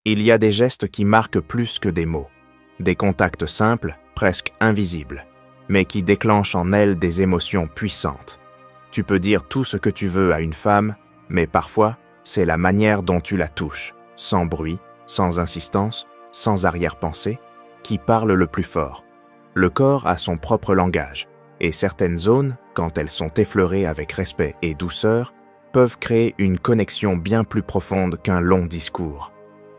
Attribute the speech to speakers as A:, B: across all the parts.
A: Il y a des gestes qui marquent plus que des mots, des contacts simples, presque invisibles, mais qui déclenchent en elle des émotions puissantes. Tu peux dire tout ce que tu veux à une femme, mais parfois, c'est la manière dont tu la touches, sans bruit, sans insistance, sans arrière-pensée, qui parle le plus fort. Le corps a son propre langage, et certaines zones, quand elles sont effleurées avec respect et douceur, peuvent créer une connexion bien plus profonde qu'un long discours.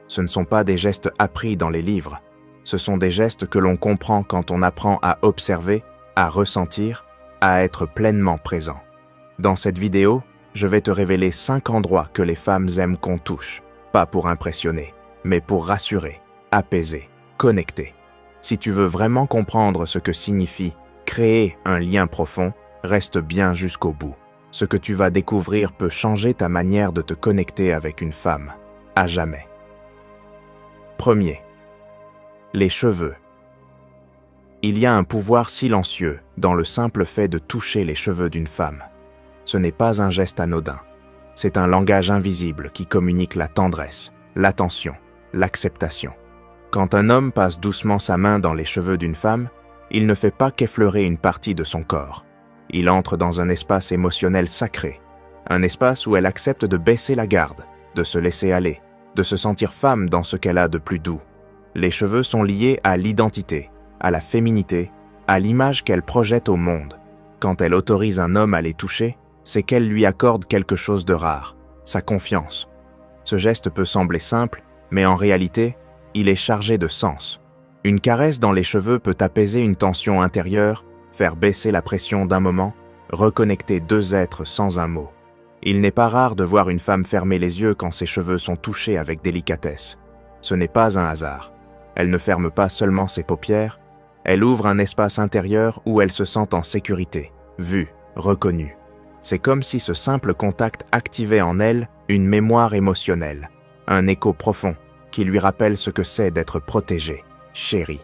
A: Ce ne sont pas des gestes appris dans les livres, ce sont des gestes que l'on comprend quand on apprend à observer, à ressentir, à être pleinement présent. Dans cette vidéo, je vais te révéler 5 endroits que les femmes aiment qu'on touche, pas pour impressionner, mais pour rassurer, apaiser, connecter. Si tu veux vraiment comprendre ce que signifie créer un lien profond, reste bien jusqu'au bout. Ce que tu vas découvrir peut changer ta manière de te connecter avec une femme, à jamais. Premier, les cheveux. Il y a un pouvoir silencieux dans le simple fait de toucher les cheveux d'une femme. Ce n'est pas un geste anodin. C'est un langage invisible qui communique la tendresse, l'attention, l'acceptation. Quand un homme passe doucement sa main dans les cheveux d'une femme, il ne fait pas qu'effleurer une partie de son corps. Il entre dans un espace émotionnel sacré, un espace où elle accepte de baisser la garde, de se laisser aller, de se sentir femme dans ce qu'elle a de plus doux. Les cheveux sont liés à l'identité, à la féminité, à l'image qu'elle projette au monde. Quand elle autorise un homme à les toucher, c'est qu'elle lui accorde quelque chose de rare, sa confiance. Ce geste peut sembler simple, mais en réalité, il est chargé de sens. Une caresse dans les cheveux peut apaiser une tension intérieure, faire baisser la pression d'un moment, reconnecter deux êtres sans un mot. Il n'est pas rare de voir une femme fermer les yeux quand ses cheveux sont touchés avec délicatesse. Ce n'est pas un hasard. Elle ne ferme pas seulement ses paupières, elle ouvre un espace intérieur où elle se sent en sécurité, vue, reconnue. C'est comme si ce simple contact activait en elle une mémoire émotionnelle, un écho profond qui lui rappelle ce que c'est d'être protégée, chérie.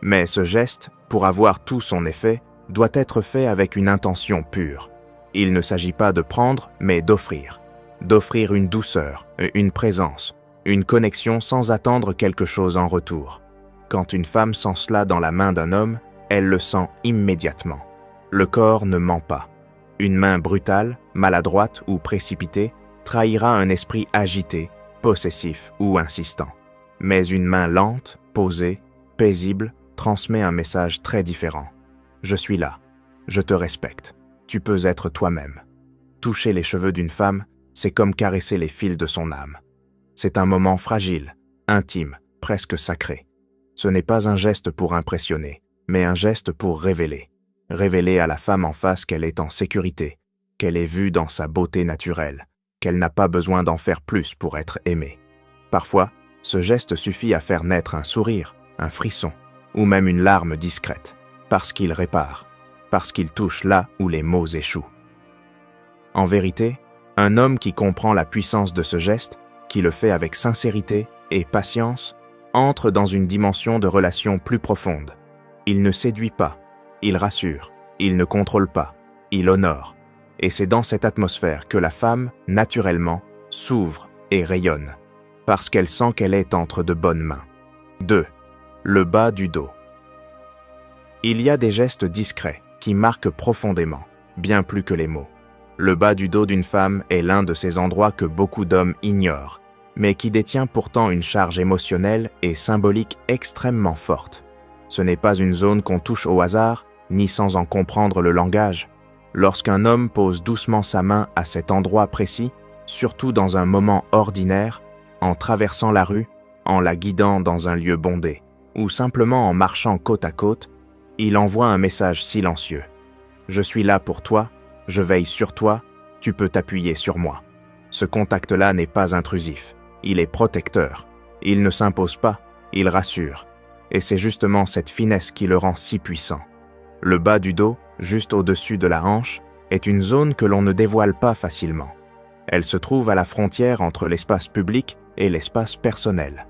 A: Mais ce geste, pour avoir tout son effet, doit être fait avec une intention pure. Il ne s'agit pas de prendre, mais d'offrir. D'offrir une douceur, une présence, une connexion sans attendre quelque chose en retour. Quand une femme sent cela dans la main d'un homme, elle le sent immédiatement. Le corps ne ment pas. Une main brutale, maladroite ou précipitée trahira un esprit agité, possessif ou insistant. Mais une main lente, posée, paisible, transmet un message très différent. Je suis là. Je te respecte. Tu peux être toi-même. Toucher les cheveux d'une femme, c'est comme caresser les fils de son âme. C'est un moment fragile, intime, presque sacré. Ce n'est pas un geste pour impressionner, mais un geste pour révéler. Révéler à la femme en face qu'elle est en sécurité, qu'elle est vue dans sa beauté naturelle, qu'elle n'a pas besoin d'en faire plus pour être aimée. Parfois, ce geste suffit à faire naître un sourire, un frisson, ou même une larme discrète, parce qu'il répare, parce qu'il touche là où les mots échouent. En vérité, un homme qui comprend la puissance de ce geste, qui le fait avec sincérité et patience, entre dans une dimension de relation plus profonde. Il ne séduit pas, il rassure, il ne contrôle pas, il honore. Et c'est dans cette atmosphère que la femme, naturellement, s'ouvre et rayonne, parce qu'elle sent qu'elle est entre de bonnes mains. 2. Le bas du dos. Il y a des gestes discrets qui marquent profondément, bien plus que les mots. Le bas du dos d'une femme est l'un de ces endroits que beaucoup d'hommes ignorent, mais qui détient pourtant une charge émotionnelle et symbolique extrêmement forte. Ce n'est pas une zone qu'on touche au hasard, ni sans en comprendre le langage. Lorsqu'un homme pose doucement sa main à cet endroit précis, surtout dans un moment ordinaire, en traversant la rue, en la guidant dans un lieu bondé, ou simplement en marchant côte à côte, il envoie un message silencieux. Je suis là pour toi, je veille sur toi, tu peux t'appuyer sur moi. Ce contact-là n'est pas intrusif, il est protecteur. Il ne s'impose pas, il rassure. Et c'est justement cette finesse qui le rend si puissant. Le bas du dos, juste au-dessus de la hanche, est une zone que l'on ne dévoile pas facilement. Elle se trouve à la frontière entre l'espace public et l'espace personnel.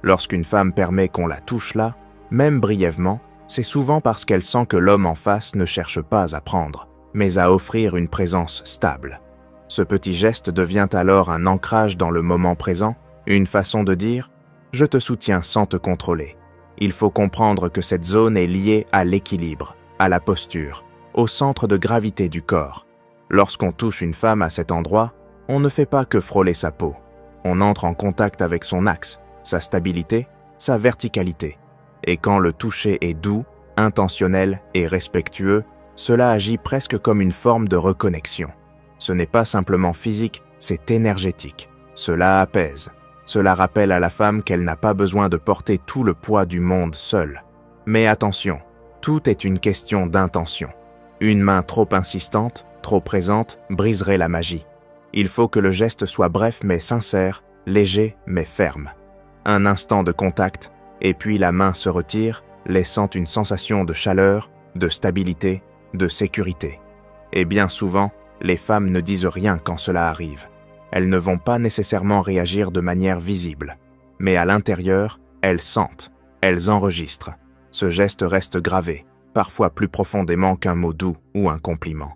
A: Lorsqu'une femme permet qu'on la touche là, même brièvement, c'est souvent parce qu'elle sent que l'homme en face ne cherche pas à prendre, mais à offrir une présence stable. Ce petit geste devient alors un ancrage dans le moment présent, une façon de dire « Je te soutiens sans te contrôler. Il faut comprendre que cette zone est liée à l'équilibre, à la posture, au centre de gravité du corps. Lorsqu'on touche une femme à cet endroit, on ne fait pas que frôler sa peau. On entre en contact avec son axe, sa stabilité, sa verticalité. Et quand le toucher est doux, intentionnel et respectueux, cela agit presque comme une forme de reconnexion. Ce n'est pas simplement physique, c'est énergétique. Cela apaise. Cela rappelle à la femme qu'elle n'a pas besoin de porter tout le poids du monde seule. Mais attention, tout est une question d'intention. Une main trop insistante, trop présente, briserait la magie. Il faut que le geste soit bref mais sincère, léger mais ferme. Un instant de contact, et puis la main se retire, laissant une sensation de chaleur, de stabilité, de sécurité. Et bien souvent, les femmes ne disent rien quand cela arrive. Elles ne vont pas nécessairement réagir de manière visible. Mais à l'intérieur, elles sentent, elles enregistrent. Ce geste reste gravé, parfois plus profondément qu'un mot doux ou un compliment.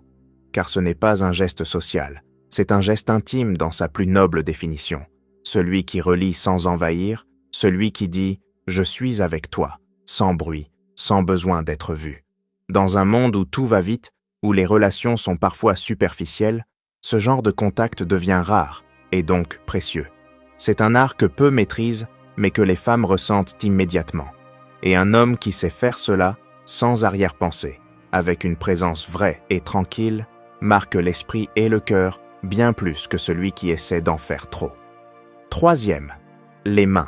A: Car ce n'est pas un geste social, c'est un geste intime dans sa plus noble définition. Celui qui relie sans envahir, celui qui dit « je suis avec toi », sans bruit, sans besoin d'être vu. Dans un monde où tout va vite, où les relations sont parfois superficielles, ce genre de contact devient rare et donc précieux. C'est un art que peu maîtrisent, mais que les femmes ressentent immédiatement. Et un homme qui sait faire cela, sans arrière-pensée, avec une présence vraie et tranquille, marque l'esprit et le cœur bien plus que celui qui essaie d'en faire trop. Troisième, les mains.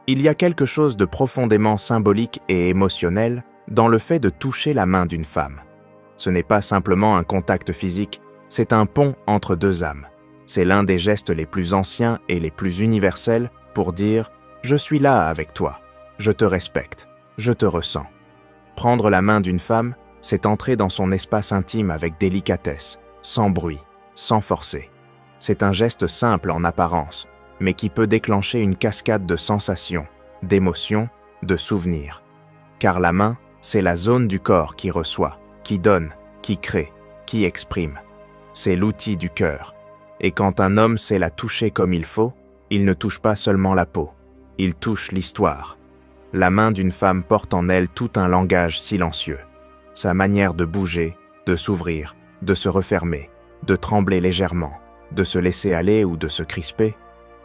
A: Il y a quelque chose de profondément symbolique et émotionnel dans le fait de toucher la main d'une femme. Ce n'est pas simplement un contact physique, c'est un pont entre deux âmes. C'est l'un des gestes les plus anciens et les plus universels pour dire « je suis là avec toi, je te respecte, je te ressens ». Prendre la main d'une femme, c'est entrer dans son espace intime avec délicatesse, sans bruit, sans forcer. C'est un geste simple en apparence, mais qui peut déclencher une cascade de sensations, d'émotions, de souvenirs. Car la main, c'est la zone du corps qui reçoit, qui donne, qui crée, qui exprime. C'est l'outil du cœur. Et quand un homme sait la toucher comme il faut, il ne touche pas seulement la peau, il touche l'histoire. La main d'une femme porte en elle tout un langage silencieux. Sa manière de bouger, de s'ouvrir, de se refermer, de trembler légèrement, de se laisser aller ou de se crisper,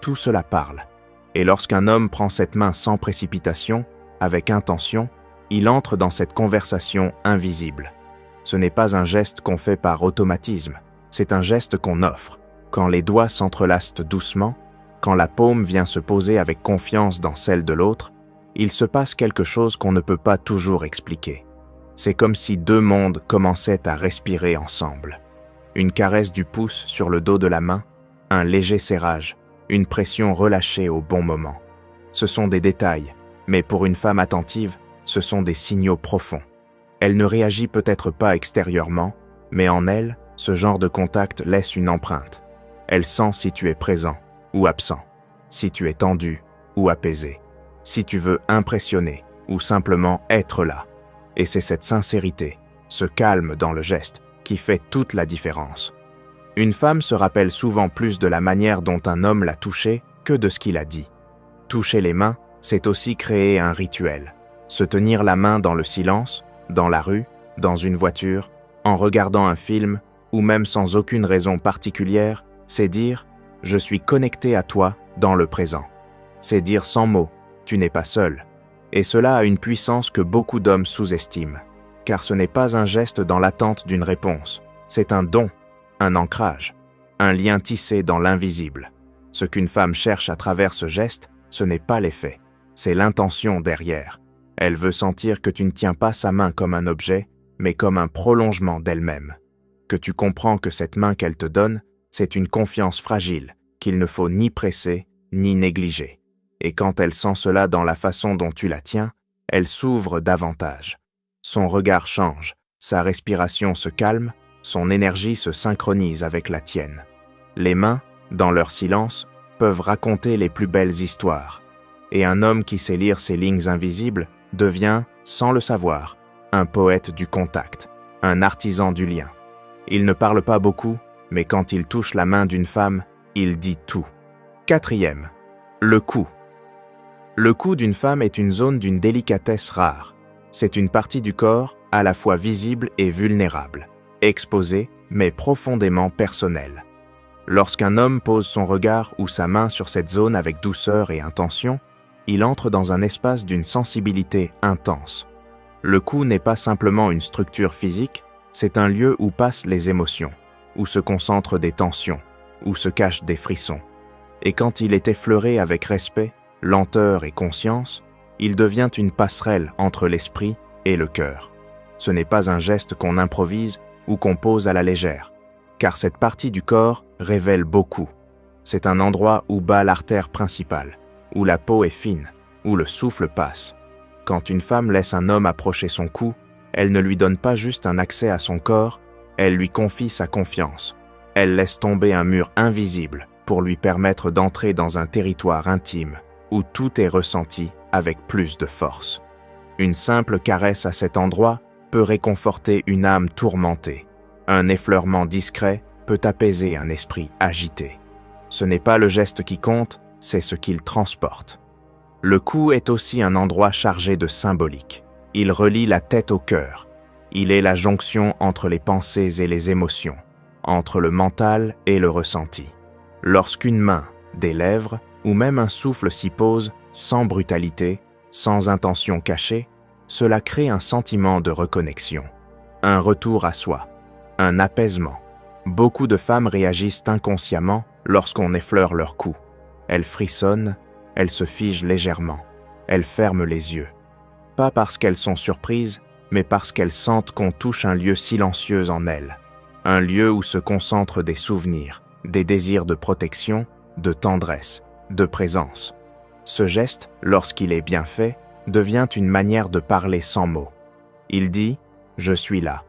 A: tout cela parle. Et lorsqu'un homme prend cette main sans précipitation, avec intention, il entre dans cette conversation invisible. Ce n'est pas un geste qu'on fait par automatisme, c'est un geste qu'on offre. Quand les doigts s'entrelacent doucement, quand la paume vient se poser avec confiance dans celle de l'autre, il se passe quelque chose qu'on ne peut pas toujours expliquer. C'est comme si deux mondes commençaient à respirer ensemble. Une caresse du pouce sur le dos de la main, un léger serrage, une pression relâchée au bon moment. Ce sont des détails, mais pour une femme attentive, ce sont des signaux profonds. Elle ne réagit peut-être pas extérieurement, mais en elle, ce genre de contact laisse une empreinte. Elle sent si tu es présent ou absent, si tu es tendu ou apaisé, si tu veux impressionner ou simplement être là. Et c'est cette sincérité, ce calme dans le geste, qui fait toute la différence. Une femme se rappelle souvent plus de la manière dont un homme l'a touchée que de ce qu'il a dit. Toucher les mains, c'est aussi créer un rituel. Se tenir la main dans le silence, dans la rue, dans une voiture, en regardant un film, ou même sans aucune raison particulière, c'est dire « je suis connecté à toi dans le présent ». C'est dire sans mots « tu n'es pas seul ». Et cela a une puissance que beaucoup d'hommes sous-estiment, car ce n'est pas un geste dans l'attente d'une réponse, c'est un don, un ancrage, un lien tissé dans l'invisible. Ce qu'une femme cherche à travers ce geste, ce n'est pas l'effet, c'est l'intention derrière. Elle veut sentir que tu ne tiens pas sa main comme un objet, mais comme un prolongement d'elle-même. Que tu comprends que cette main qu'elle te donne, c'est une confiance fragile qu'il ne faut ni presser, ni négliger. Et quand elle sent cela dans la façon dont tu la tiens, elle s'ouvre davantage. Son regard change, sa respiration se calme, son énergie se synchronise avec la tienne. Les mains, dans leur silence, peuvent raconter les plus belles histoires. Et un homme qui sait lire ces lignes invisibles devient, sans le savoir, un poète du contact, un artisan du lien. Il ne parle pas beaucoup, mais quand il touche la main d'une femme, il dit tout. Quatrième, le cou. Le cou d'une femme est une zone d'une délicatesse rare. C'est une partie du corps à la fois visible et vulnérable, exposée mais profondément personnelle. Lorsqu'un homme pose son regard ou sa main sur cette zone avec douceur et intention, il entre dans un espace d'une sensibilité intense. Le cou n'est pas simplement une structure physique, c'est un lieu où passent les émotions, où se concentrent des tensions, où se cachent des frissons. Et quand il est effleuré avec respect, lenteur et conscience, il devient une passerelle entre l'esprit et le cœur. Ce n'est pas un geste qu'on improvise ou qu'on pose à la légère, car cette partie du corps révèle beaucoup. C'est un endroit où bat l'artère principale, où la peau est fine, où le souffle passe. Quand une femme laisse un homme approcher son cou, elle ne lui donne pas juste un accès à son corps, elle lui confie sa confiance. Elle laisse tomber un mur invisible pour lui permettre d'entrer dans un territoire intime où tout est ressenti avec plus de force. Une simple caresse à cet endroit peut réconforter une âme tourmentée. Un effleurement discret peut apaiser un esprit agité. Ce n'est pas le geste qui compte, c'est ce qu'il transporte. Le cou est aussi un endroit chargé de symbolique. Il relie la tête au cœur. Il est la jonction entre les pensées et les émotions, entre le mental et le ressenti. Lorsqu'une main, des lèvres ou même un souffle s'y pose, sans brutalité, sans intention cachée, cela crée un sentiment de reconnexion, un retour à soi, un apaisement. Beaucoup de femmes réagissent inconsciemment lorsqu'on effleure leur cou. Elles frissonnent, elles se figent légèrement, elles ferment les yeux. Pas parce qu'elles sont surprises, mais parce qu'elles sentent qu'on touche un lieu silencieux en elles, un lieu où se concentrent des souvenirs, des désirs de protection, de tendresse, de présence. Ce geste, lorsqu'il est bien fait, devient une manière de parler sans mots. Il dit « Je suis là.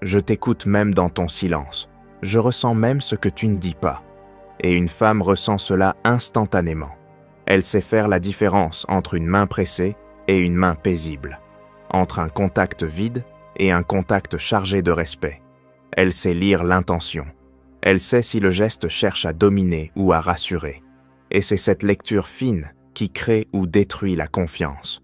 A: Je t'écoute même dans ton silence. Je ressens même ce que tu ne dis pas. » Et une femme ressent cela instantanément. Elle sait faire la différence entre une main pressée et une main paisible, entre un contact vide et un contact chargé de respect. Elle sait lire l'intention. Elle sait si le geste cherche à dominer ou à rassurer. Et c'est cette lecture fine qui crée ou détruit la confiance.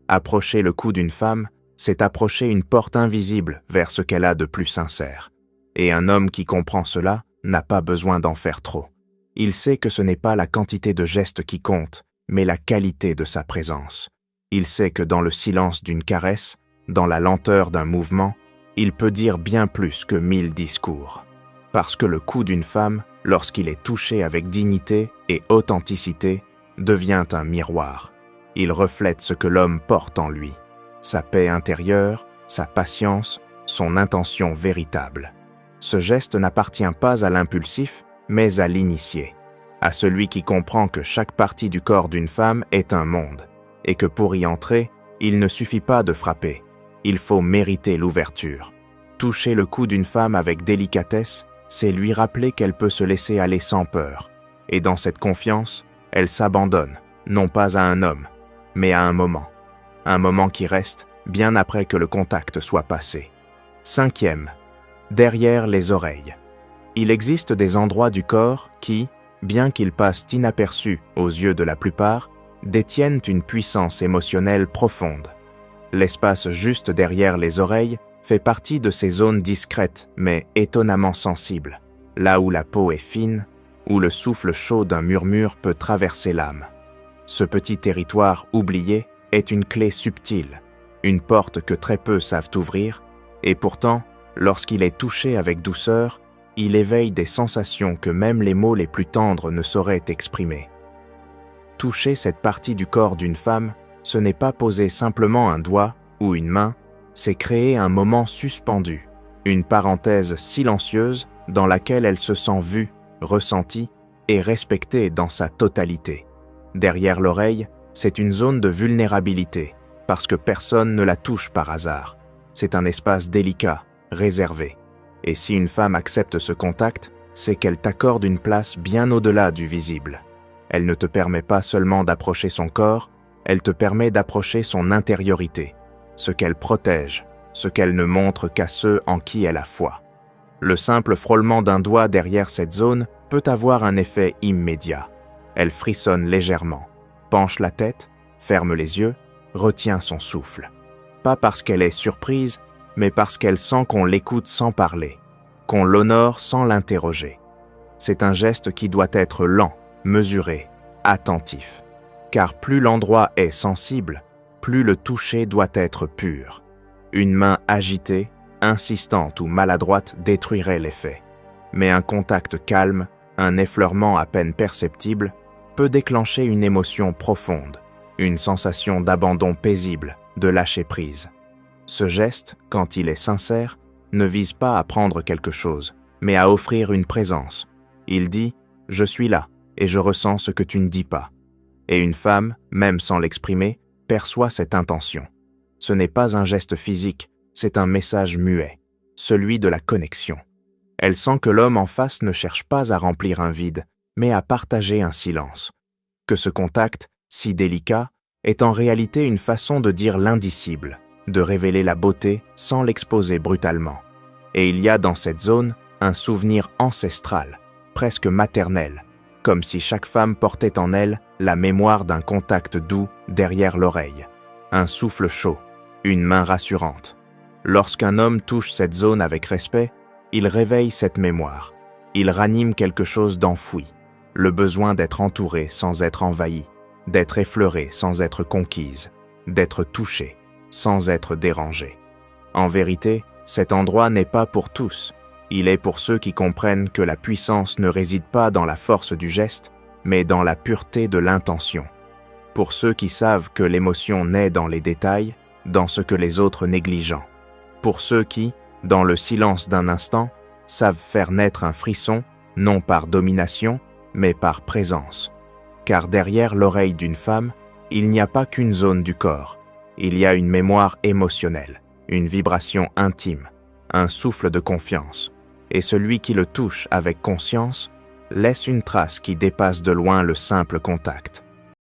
A: Approcher le cou d'une femme, c'est approcher une porte invisible vers ce qu'elle a de plus sincère. Et un homme qui comprend cela n'a pas besoin d'en faire trop. Il sait que ce n'est pas la quantité de gestes qui compte, mais la qualité de sa présence. Il sait que dans le silence d'une caresse, dans la lenteur d'un mouvement, il peut dire bien plus que 1000 discours. Parce que le cou d'une femme, lorsqu'il est touché avec dignité et authenticité, devient un miroir. Il reflète ce que l'homme porte en lui, sa paix intérieure, sa patience, son intention véritable. Ce geste n'appartient pas à l'impulsif, mais à l'initié, à celui qui comprend que chaque partie du corps d'une femme est un monde, et que pour y entrer, il ne suffit pas de frapper, il faut mériter l'ouverture. Toucher le cou d'une femme avec délicatesse, c'est lui rappeler qu'elle peut se laisser aller sans peur, et dans cette confiance, elle s'abandonne, non pas à un homme, mais à un moment qui reste bien après que le contact soit passé. 5e, derrière les oreilles. Il existe des endroits du corps qui, bien qu'ils passent inaperçus aux yeux de la plupart, détiennent une puissance émotionnelle profonde. L'espace juste derrière les oreilles fait partie de ces zones discrètes mais étonnamment sensibles, là où la peau est fine, où le souffle chaud d'un murmure peut traverser l'âme. Ce petit territoire oublié est une clé subtile, une porte que très peu savent ouvrir, et pourtant, lorsqu'il est touché avec douceur, il éveille des sensations que même les mots les plus tendres ne sauraient exprimer. Toucher cette partie du corps d'une femme, ce n'est pas poser simplement un doigt ou une main, c'est créer un moment suspendu, une parenthèse silencieuse dans laquelle elle se sent vue, ressentie et respectée dans sa totalité. Derrière l'oreille, c'est une zone de vulnérabilité, parce que personne ne la touche par hasard. C'est un espace délicat, réservé. Et si une femme accepte ce contact, c'est qu'elle t'accorde une place bien au-delà du visible. Elle ne te permet pas seulement d'approcher son corps, elle te permet d'approcher son intériorité, ce qu'elle protège, ce qu'elle ne montre qu'à ceux en qui elle a foi. Le simple frôlement d'un doigt derrière cette zone peut avoir un effet immédiat. Elle frissonne légèrement, penche la tête, ferme les yeux, retient son souffle. Pas parce qu'elle est surprise, mais parce qu'elle sent qu'on l'écoute sans parler, qu'on l'honore sans l'interroger. C'est un geste qui doit être lent, mesuré, attentif. Car plus l'endroit est sensible, plus le toucher doit être pur. Une main agitée, insistante ou maladroite détruirait l'effet. Mais un contact calme, un effleurement à peine perceptible, peut déclencher une émotion profonde, une sensation d'abandon paisible, de lâcher prise. Ce geste, quand il est sincère, ne vise pas à prendre quelque chose, mais à offrir une présence. Il dit « Je suis là, et je ressens ce que tu ne dis pas ». Et une femme, même sans l'exprimer, perçoit cette intention. Ce n'est pas un geste physique, c'est un message muet, celui de la connexion. Elle sent que l'homme en face ne cherche pas à remplir un vide, mais à partager un silence. Que ce contact, si délicat, est en réalité une façon de dire l'indicible, de révéler la beauté sans l'exposer brutalement. Et il y a dans cette zone un souvenir ancestral, presque maternel, comme si chaque femme portait en elle la mémoire d'un contact doux derrière l'oreille, un souffle chaud, une main rassurante. Lorsqu'un homme touche cette zone avec respect, il réveille cette mémoire. Il ranime quelque chose d'enfoui, le besoin d'être entouré sans être envahi, d'être effleuré sans être conquise, d'être touché sans être dérangé. En vérité, cet endroit n'est pas pour tous. Il est pour ceux qui comprennent que la puissance ne réside pas dans la force du geste, mais dans la pureté de l'intention. Pour ceux qui savent que l'émotion naît dans les détails, dans ce que les autres négligent. Pour ceux qui, dans le silence d'un instant, savent faire naître un frisson, non par domination, mais par présence. Car derrière l'oreille d'une femme, il n'y a pas qu'une zone du corps. Il y a une mémoire émotionnelle, une vibration intime, un souffle de confiance. Et celui qui le touche avec conscience laisse une trace qui dépasse de loin le simple contact.